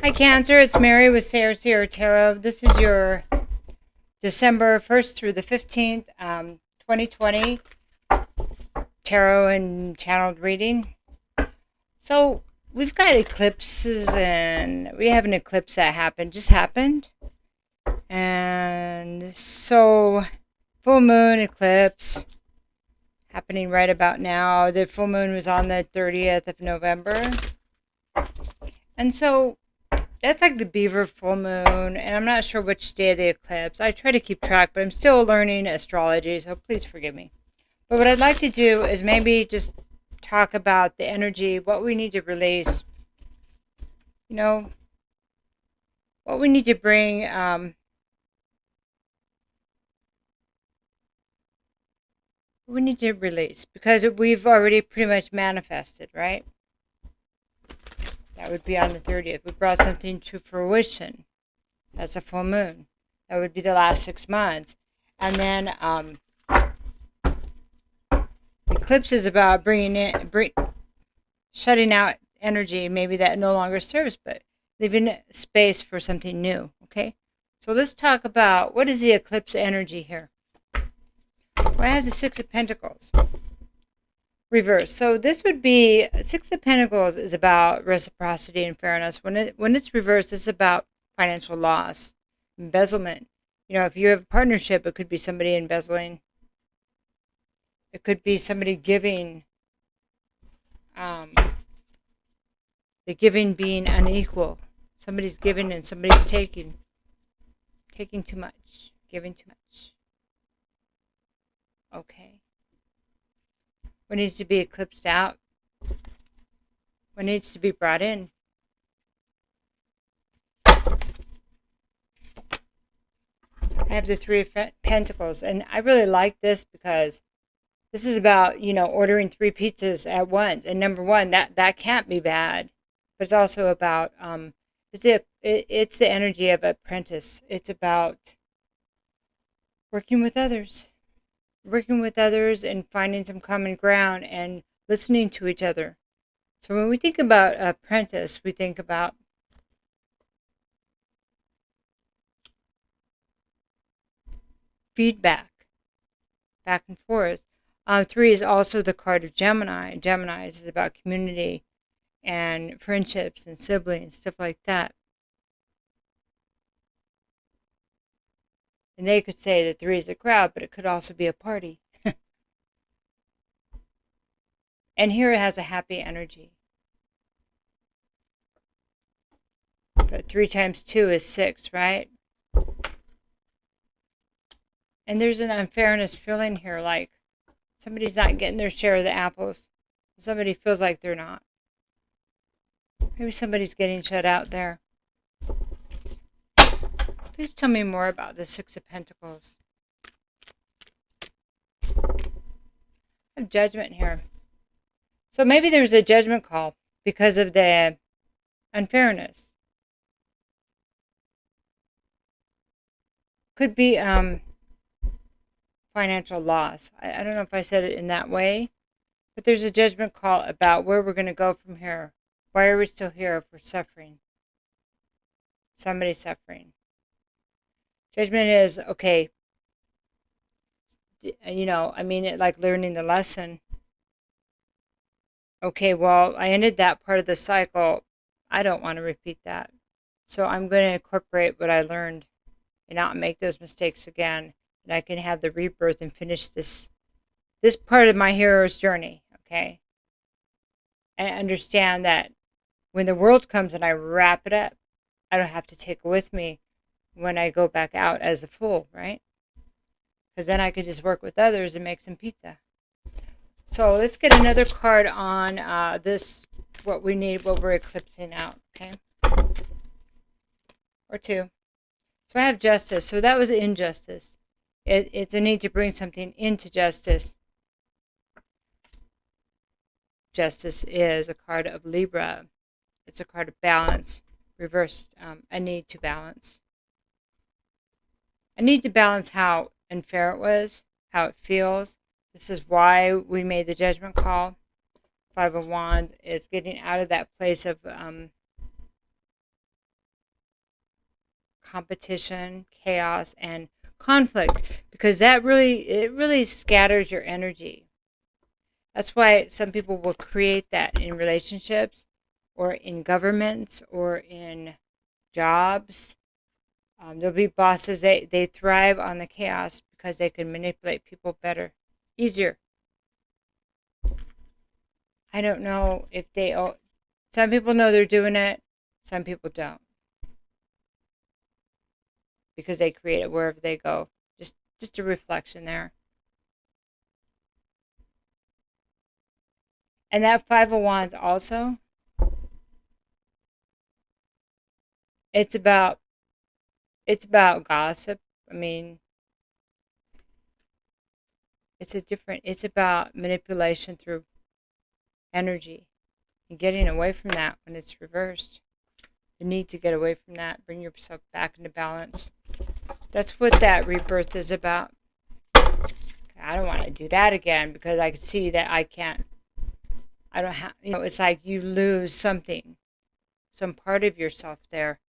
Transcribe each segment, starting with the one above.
Hi Cancer, it's Mary with SayreSeer Tarot. This is your December 1st through the 15th, 2020 tarot and channeled reading. So we've got eclipses, and we have an eclipse that just happened. And so full moon eclipse happening right about now. The full moon was on the 30th of November. And so that's like the beaver full moon, and I'm not sure which day of the eclipse. I try to keep track, but I'm still learning astrology, so please forgive me. But what I'd like to do is maybe just talk about the energy, what we need to release, what we need to bring, what we need to release, because we've already pretty much manifested, right? That would be on the 30th. We brought something to fruition. That's a full moon. That would be the last 6 months. And then eclipse is about shutting out energy, maybe that no longer serves, but leaving space for something new. Okay, so let's talk about what is the eclipse energy here. Well, I have the Six of Pentacles reverse. So this would be Six of Pentacles is about reciprocity and fairness. When it's reversed, it's about financial loss, embezzlement. If you have a partnership, it could be somebody embezzling. It could be somebody giving, the giving being unequal. Somebody's giving and somebody's taking too much, giving too much. Okay. What needs to be eclipsed out? What needs to be brought in? I have the Three of Pentacles, and I really like this because this is about, ordering 3 pizzas at once. And number one, that can't be bad. But it's also about, it's the energy of apprentice. It's about working with others and finding some common ground and listening to each other. So when we think about apprentice, we think about feedback, back and forth. 3 is also the card of Gemini. Gemini is about community and friendships and siblings, stuff like that. And they could say that 3 is a crowd, but it could also be a party. And here it has a happy energy. But 3 times 2 is 6, right? And there's an unfairness feeling here, like somebody's not getting their share of the apples. Somebody feels like they're not. Maybe somebody's getting shut out there. Please tell me more about the Six of Pentacles. I have Judgment here. So maybe there's a judgment call because of the unfairness. Could be financial loss. I don't know if I said it in that way, but there's a judgment call about where we're going to go from here. Why are we still here if we're suffering? Somebody's suffering. Judgment is, okay, like learning the lesson. Okay, well, I ended that part of the cycle. I don't want to repeat that. So I'm going to incorporate what I learned and not make those mistakes again. And I can have the rebirth and finish this part of my hero's journey, okay? And understand that when the world comes and I wrap it up, I don't have to take it with me when I go back out as a fool, right? Because then I could just work with others and make some pizza. So let's get another card on this, what we need, what we're eclipsing out, okay? Or 2. So I have Justice. So that was injustice. It's a need to bring something into justice. Justice is a card of Libra. It's a card of balance, reversed, a need to balance. I need to balance how unfair it was, how it feels. This is why we made the judgment call. 5 of Wands is getting out of that place of competition, chaos, and conflict, because it really scatters your energy. That's why some people will create that in relationships or in governments or in jobs. There'll be bosses, they thrive on the chaos because they can manipulate people better, easier. I don't know if some people know they're doing it, some people don't. Because they create it wherever they go. Just a reflection there. And that Five of Wands also, it's about gossip. I mean, it's about manipulation through energy and getting away from that when it's reversed. The need to get away from that, bring yourself back into balance. That's what that rebirth is about. I don't want to do that again because I can see that I don't have, it's like you lose something, some part of yourself there.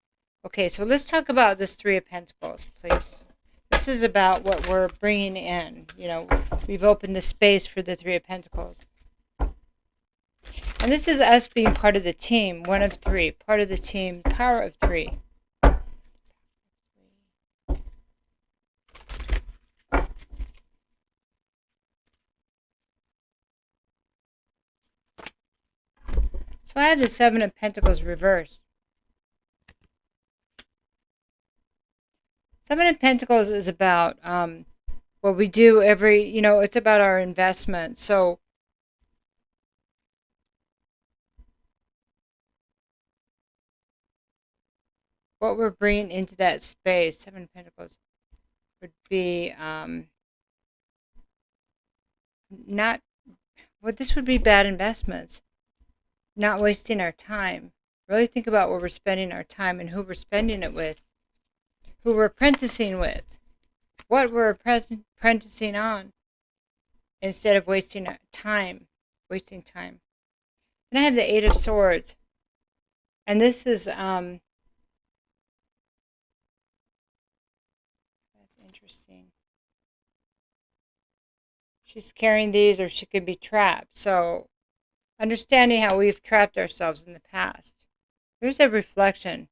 Okay, so let's talk about this Three of Pentacles, please. This is about what we're bringing in. We've opened the space for the Three of Pentacles. And this is us being part of the team, one of three, part of the team, power of three. So I have the Seven of Pentacles reversed. Seven of Pentacles is about what we do it's about our investments. So what we're bringing into that space, Seven of Pentacles, would be this would be bad investments. Not wasting our time. Really think about where we're spending our time and who we're spending it with. Who we're apprenticing with. What we're apprenticing on. Instead of wasting time. Wasting time. And I have the Eight of Swords. And this is that's interesting. She's carrying these, or she could be trapped. So understanding how we've trapped ourselves in the past. Here's a reflection.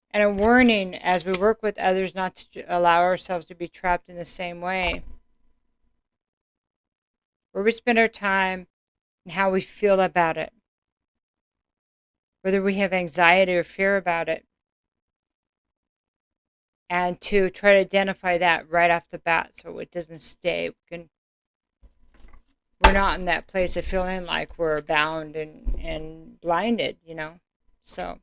And a warning as we work with others not to allow ourselves to be trapped in the same way. Where we spend our time and how we feel about it. Whether we have anxiety or fear about it. And to try to identify that right off the bat so it doesn't stay. We're not in that place of feeling like we're bound and blinded, So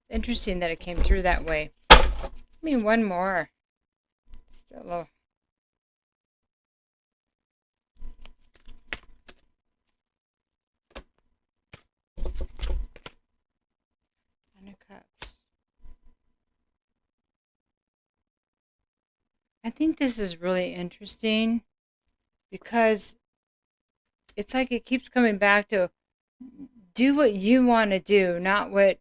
it's interesting that it came through that way. One more. Still low. Nine of Cups. I think this is really interesting because it's like it keeps coming back to do what you want to do, not what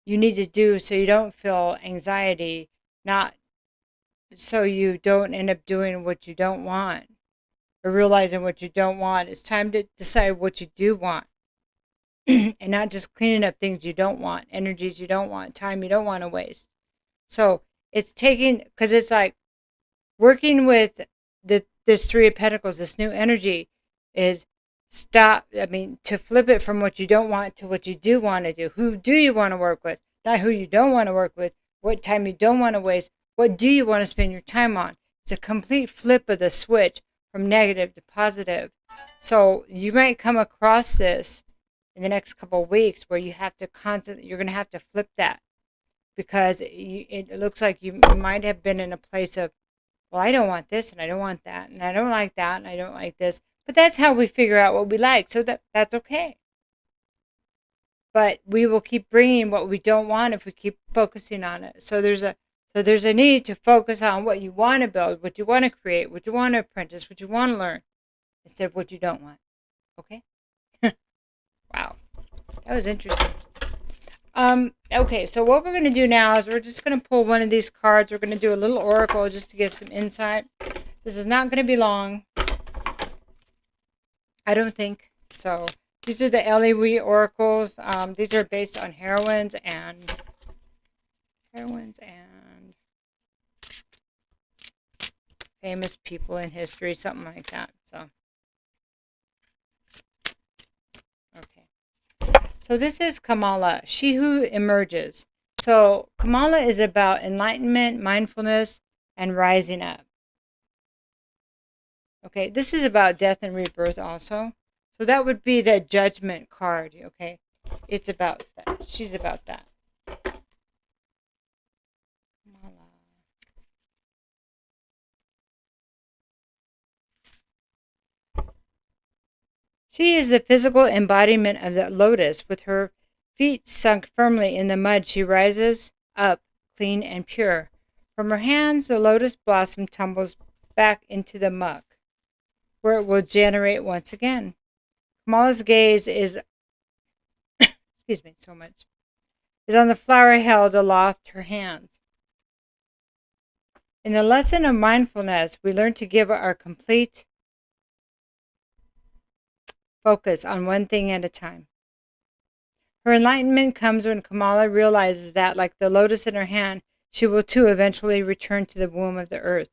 you need to do so you don't feel anxiety, not so you don't end up doing what you don't want or realizing what you don't want. It's time to decide what you do want and not just cleaning up things you don't want, energies you don't want, time you don't want to waste. So it's because it's like working with this Three of Pentacles, this new energy is to flip it from what you don't want to what you do want to do. Who do you want to work with? Not who you don't want to work with. What time you don't want to waste. What do you want to spend your time on? It's a complete flip of the switch from negative to positive. So you might come across this in the next couple of weeks where you have to you're going to have to flip that because it looks like you might have been in a place of, well, I don't want this and I don't want that and I don't like that and I don't like this. But that's how we figure out what we like. So that's okay. But we will keep bringing what we don't want if we keep focusing on it. So there's a need to focus on what you want to build, what you want to create, what you want to apprentice, what you want to learn, instead of what you don't want. Okay? Wow. That was interesting. Okay, so what we're going to do now is we're just going to pull one of these cards. We're going to do a little oracle just to give some insight. This is not going to be long. I don't think. So these are the LEW oracles. These are based on heroines and famous people in history, something like that. So, okay. So this is Kamala, she who emerges. So Kamala is about enlightenment, mindfulness, and rising up. Okay, this is about death and rebirth also. So that would be the judgment card, okay? It's about that. She's about that. Kamala. She is the physical embodiment of the lotus. With her feet sunk firmly in the mud, she rises up, clean and pure. From her hands, the lotus blossom tumbles back into the muck, where it will generate once again. Kamala's gaze is, excuse me so much, is on the flower held aloft her hands. In the lesson of mindfulness, we learn to give our complete focus on one thing at a time. Her enlightenment comes when Kamala realizes that, like the lotus in her hand, she will too eventually return to the womb of the earth.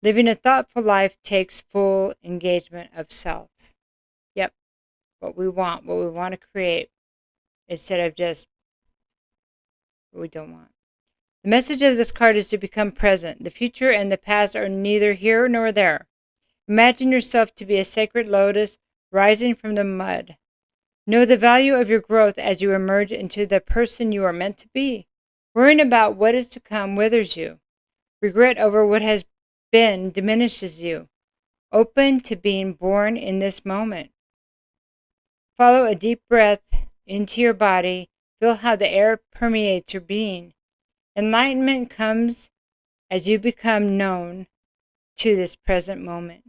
Living a thoughtful life takes full engagement of self. Yep, what we want to create, instead of just what we don't want. The message of this card is to become present. The future and the past are neither here nor there. Imagine yourself to be a sacred lotus rising from the mud. Know the value of your growth as you emerge into the person you are meant to be. Worrying about what is to come withers you. Regret over what has been diminishes you. Open to being born in this moment. Follow a deep breath into your body. Feel how the air permeates your being. Enlightenment comes as you become known to this present moment.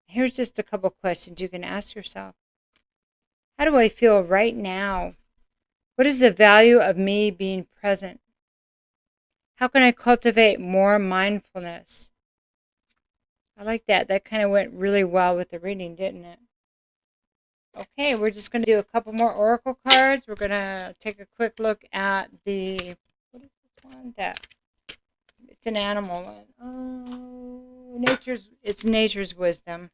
Here's just a couple questions you can ask yourself. How do I feel right now? What is the value of me being present? How can I cultivate more mindfulness? I like that. That kind of went really well with the reading, didn't it? Okay, we're just going to do a couple more oracle cards. We're going to take a quick look at the, what is this one? It's an animal one. Oh, it's nature's wisdom.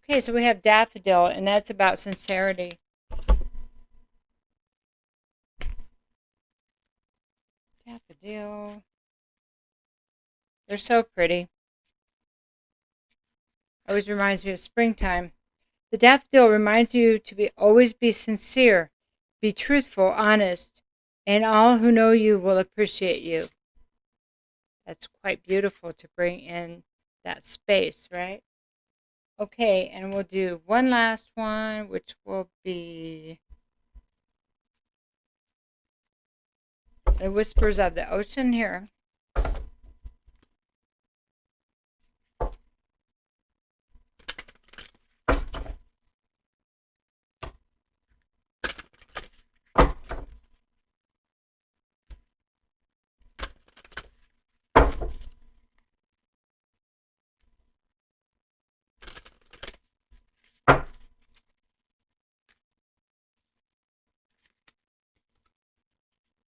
Okay, so we have daffodil, and that's about sincerity. Daffodil. They're so pretty. Always reminds me of springtime. The daffodil reminds you to always be sincere, be truthful, honest, and all who know you will appreciate you. That's quite beautiful to bring in that space, right? Okay, and we'll do one last one, which will be the whispers of the ocean here.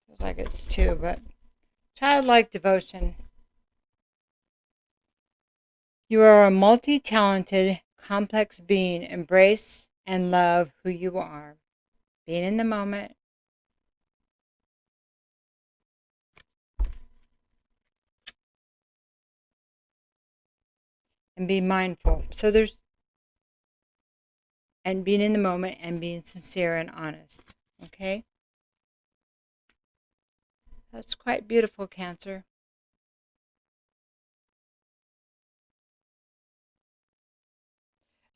Feels like it's two, but childlike devotion. You are a multi-talented, complex being. Embrace and love who you are. Being in the moment. And be mindful. And being in the moment and being sincere and honest. Okay? That's quite beautiful, Cancer.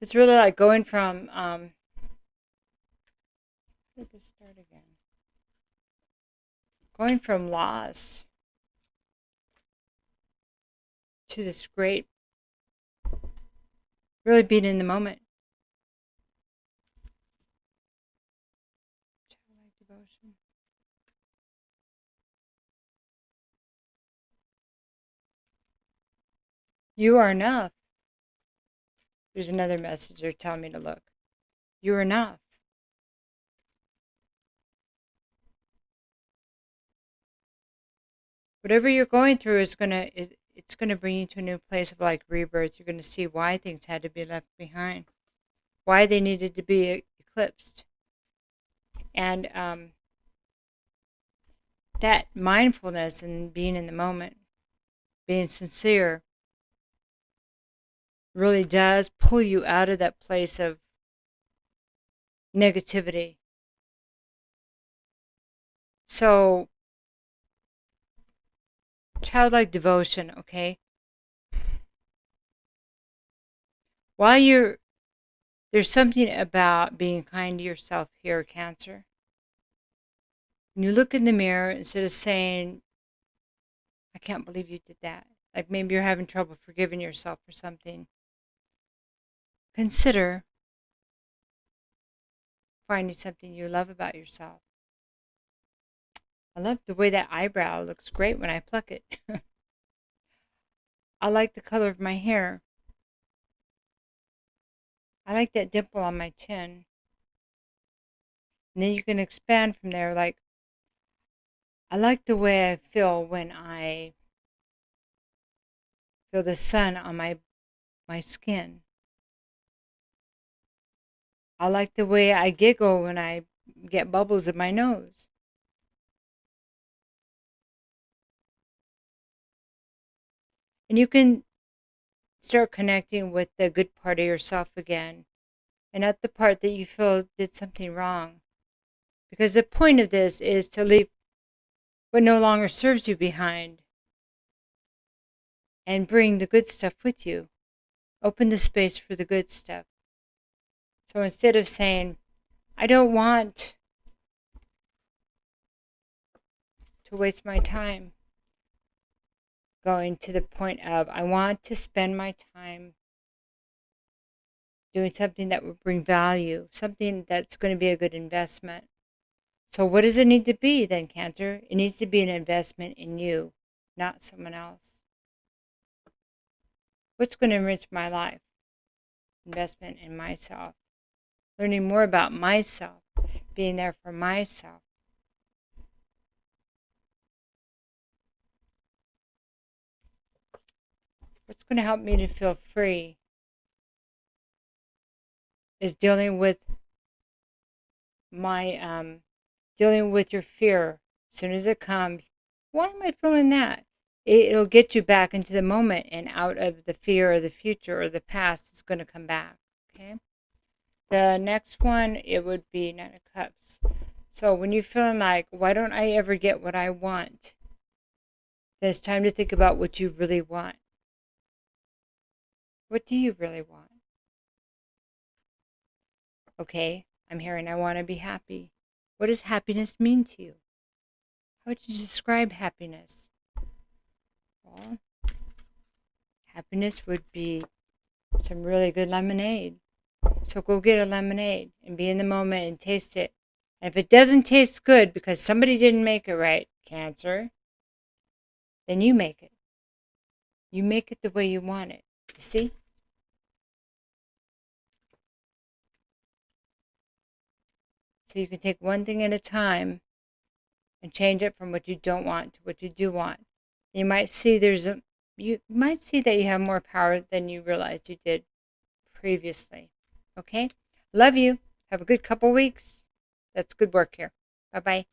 It's really like going from, how did this start again? Going from loss to this great, really being in the moment. You are enough. There's another message they're telling me to look. You're enough. Whatever you're going through it's gonna bring you to a new place of like rebirth. You're gonna see why things had to be left behind, why they needed to be eclipsed, and that mindfulness and being in the moment, being sincere, really does pull you out of that place of negativity. So, childlike devotion, okay? There's something about being kind to yourself here, Cancer. When you look in the mirror, instead of saying, I can't believe you did that, like maybe you're having trouble forgiving yourself for something, consider finding something you love about yourself. I love the way that eyebrow looks great when I pluck it. I like the color of my hair. I like that dimple on my chin. And then you can expand from there, like, I like the way I feel when I feel the sun on my skin. I like the way I giggle when I get bubbles in my nose. And you can start connecting with the good part of yourself again, and not the part that you feel did something wrong. Because the point of this is to leave what no longer serves you behind and bring the good stuff with you. Open the space for the good stuff. So instead of saying, I don't want to waste my time, going to the point of, I want to spend my time doing something that will bring value, something that's going to be a good investment. So what does it need to be then, Cancer? It needs to be an investment in you, not someone else. What's going to enrich my life? Investment in myself. Learning more about myself. Being there for myself. What's going to help me to feel free is dealing with your fear. As soon as it comes, why am I feeling that? It'll get you back into the moment and out of the fear of the future or the past. It's going to come back. Okay. The next one, it would be Nine of Cups. So when you're feeling like, why don't I ever get what I want? Then it's time to think about what you really want. What do you really want? Okay, I'm hearing I want to be happy. What does happiness mean to you? How would you describe happiness? Well, happiness would be some really good lemonade. So go get a lemonade and be in the moment and taste it. And if it doesn't taste good because somebody didn't make it right, Cancer, then you make it. You make it the way you want it. You see? So you can take one thing at a time and change it from what you don't want to what you do want. You might see that you have more power than you realized you did previously. Okay? Love you. Have a good couple weeks. That's good work here. Bye-bye.